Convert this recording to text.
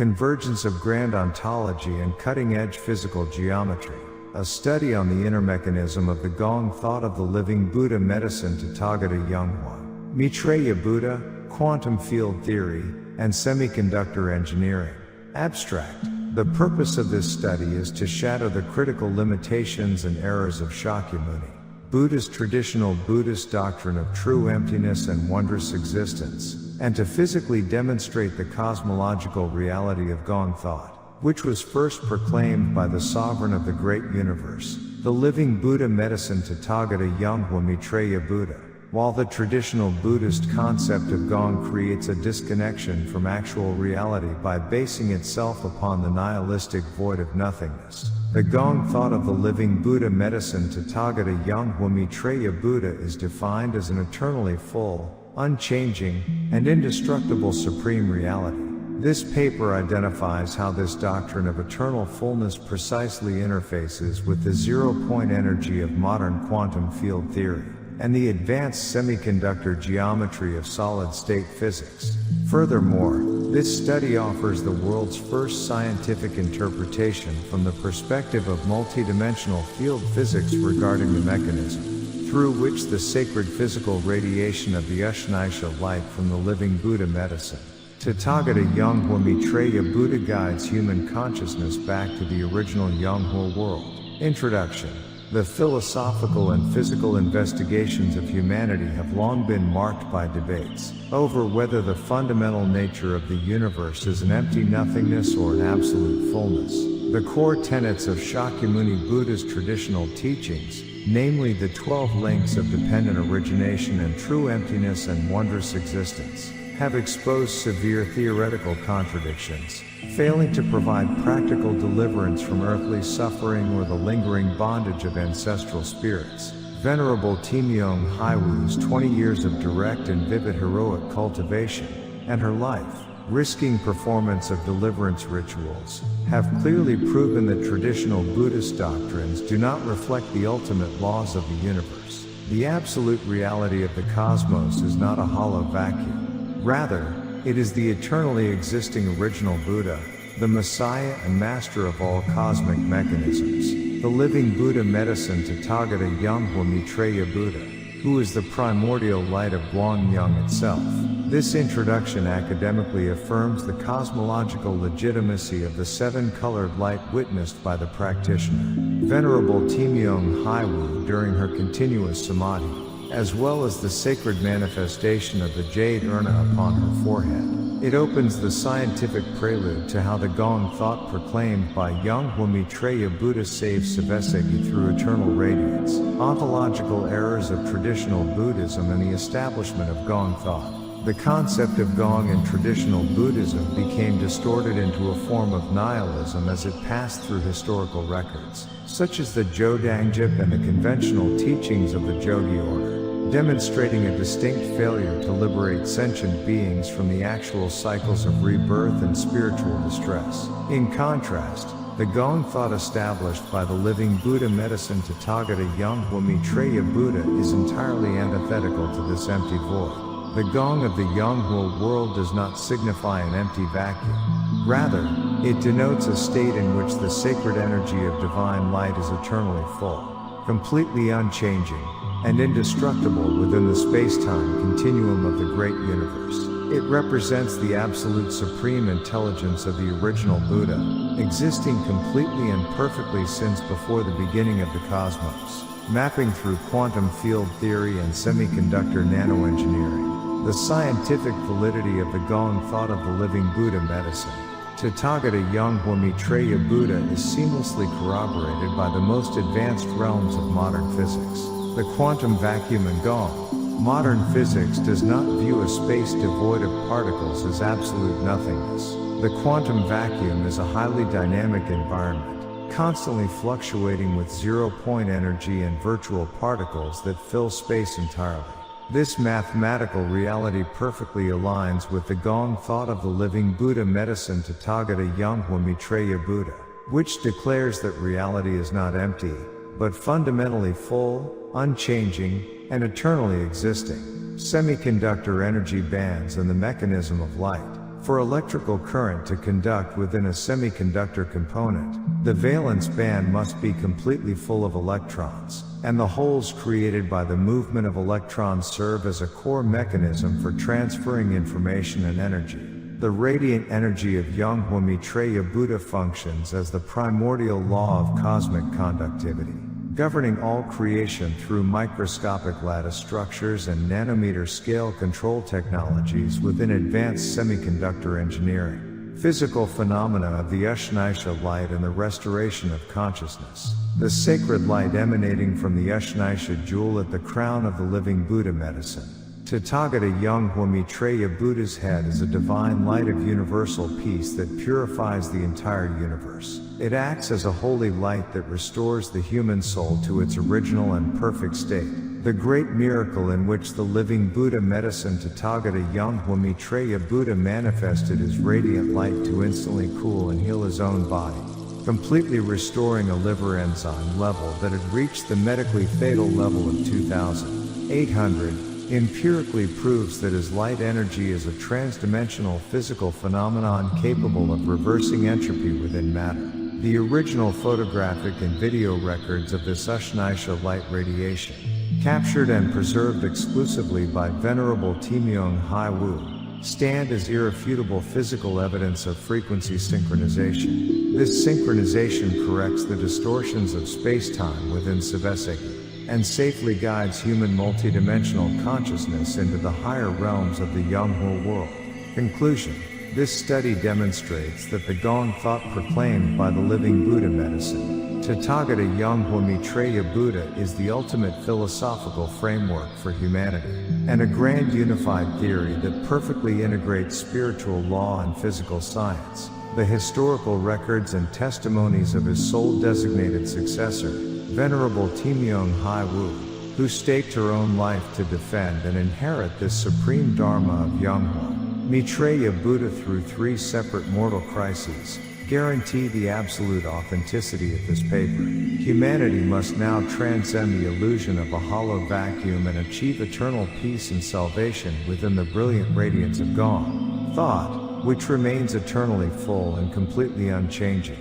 Convergence of Grand Ontology and Cutting-Edge Physical Geometry, a study on the inner mechanism of the Gong Thought of the Living Buddha Medicine Tathagata Yonghwa, Maitreya Buddha, Quantum Field Theory, and Semiconductor Engineering. Abstract. The purpose of this study is to shadow the critical limitations and errors of Shakyamuni, Buddha's traditional Buddhist doctrine of true emptiness and wondrous existence, and to physically demonstrate the cosmological reality of Gong Thought, which was first proclaimed by the sovereign of the great universe, the living Buddha medicine Tathagata Yonghwa Maitreya Buddha. While the traditional Buddhist concept of Gong creates a disconnection from actual reality by basing itself upon the nihilistic void of nothingness, the Gong Thought of the living Buddha medicine Tathagata Yonghwa Maitreya Buddha is defined as an eternally full, unchanging, and indestructible supreme reality. This paper identifies how this doctrine of eternal fullness precisely interfaces with the zero-point energy of modern quantum field theory and the advanced semiconductor geometry of solid-state physics. Furthermore, this study offers the world's first scientific interpretation from the perspective of multidimensional field physics regarding the mechanism through which the sacred physical radiation of the Ushnisha light from the living Buddha medicine Tathagata Yonghwa Maitreya Buddha guides human consciousness back to the original Yonghwa world. Introduction. The philosophical and physical investigations of humanity have long been marked by debates over whether the fundamental nature of the universe is an empty nothingness or an absolute fullness. The core tenets of Shakyamuni Buddha's traditional teachings, namely the 12 links of dependent origination and true emptiness and wondrous existence, have exposed severe theoretical contradictions, failing to provide practical deliverance from earthly suffering or the lingering bondage of ancestral spirits. Venerable Temyong Haiwu's 20 years of direct and vivid heroic cultivation, and her life, risking performance of deliverance rituals, have clearly proven that traditional Buddhist doctrines do not reflect the ultimate laws of the universe. The absolute reality of the cosmos is not a hollow vacuum. Rather, it is the eternally existing original Buddha, the Messiah and master of all cosmic mechanisms, the living Buddha medicine Tathagata Yonghwa Maitreya Buddha, who is the primordial light of Guangyang itself. This introduction academically affirms the cosmological legitimacy of the seven-colored light witnessed by the practitioner, Venerable Temyong Haiwu, during her continuous samadhi, as well as the sacred manifestation of the jade urna upon her forehead. It opens the scientific prelude to how the Gong Thought proclaimed by Yonghwa Maitreya Buddha saves Savesegi through eternal radiance, ontological errors of traditional Buddhism and the establishment of Gong Thought. The concept of Gong in traditional Buddhism became distorted into a form of nihilism as it passed through historical records, such as the Jodangjip and the conventional teachings of the Jodi order, demonstrating a distinct failure to liberate sentient beings from the actual cycles of rebirth and spiritual distress. In contrast, the Gong Thought established by the living Buddha medicine Tathagata Yonghwa Maitreya Buddha is entirely antithetical to this empty void. The Gong of the Yonghwa world does not signify an empty vacuum. Rather, it denotes a state in which the sacred energy of divine light is eternally full, completely unchanging, and indestructible within the space-time continuum of the great universe. It represents the absolute supreme intelligence of the original Buddha, existing completely and perfectly since before the beginning of the cosmos, mapping through quantum field theory and semiconductor nanoengineering. The scientific validity of the Gong Thought of the living Buddha medicine Tathagata Yonghwa Maitreya Buddha is seamlessly corroborated by the most advanced realms of modern physics. The quantum vacuum in Gong. Modern physics does not view a space devoid of particles as absolute nothingness. The quantum vacuum is a highly dynamic environment, constantly fluctuating with zero-point energy and virtual particles that fill space entirely. This mathematical reality perfectly aligns with the Gong Thought of the living Buddha medicine Tathagata Yonghwa Maitreya Buddha, which declares that reality is not empty, but fundamentally full, unchanging, and eternally existing. Semiconductor energy bands and the mechanism of light. For electrical current to conduct within a semiconductor component, the valence band must be completely full of electrons, and the holes created by the movement of electrons serve as a core mechanism for transferring information and energy. The radiant energy of Yonghwa Maitreya Buddha functions as the primordial law of cosmic conductivity, governing all creation through microscopic lattice structures and nanometer scale control technologies within advanced semiconductor engineering. Physical phenomena of the Ushnisha light and the restoration of consciousness. The sacred light emanating from the Ushnisha jewel at the crown of the living Buddha medicine. Tathagata Yonghwa Maitreya Buddha's head is a divine light of universal peace that purifies the entire universe. It acts as a holy light that restores the human soul to its original and perfect state. The great miracle in which the living Buddha medicine Tathagata Yonghwa Maitreya Buddha manifested his radiant light to instantly cool and heal his own body, completely restoring a liver enzyme level that had reached the medically fatal level of 2,800. Empirically proves that his light energy is a transdimensional physical phenomenon capable of reversing entropy within matter. The original photographic and video records of this Ushnisha light radiation, captured and preserved exclusively by Venerable Temyong Wu, stand as irrefutable physical evidence of frequency synchronization. This synchronization corrects the distortions of space-time within Saveseki, and safely guides human multidimensional consciousness into the higher realms of the Yonghwa world. Conclusion. This study demonstrates that the Gong Thought proclaimed by the living Buddha medicine, Tathagata Yonghwa Maitreya Buddha, is the ultimate philosophical framework for humanity, and a grand unified theory that perfectly integrates spiritual law and physical science. The historical records and testimonies of his soul-designated successor, Venerable Temyong Wu, who staked her own life to defend and inherit this supreme Dharma of Yonghwa Maitreya Buddha through 3 separate mortal crises, guarantee the absolute authenticity of this paper. Humanity must now transcend the illusion of a hollow vacuum and achieve eternal peace and salvation within the brilliant radiance of Gong Thought, which remains eternally full and completely unchanging.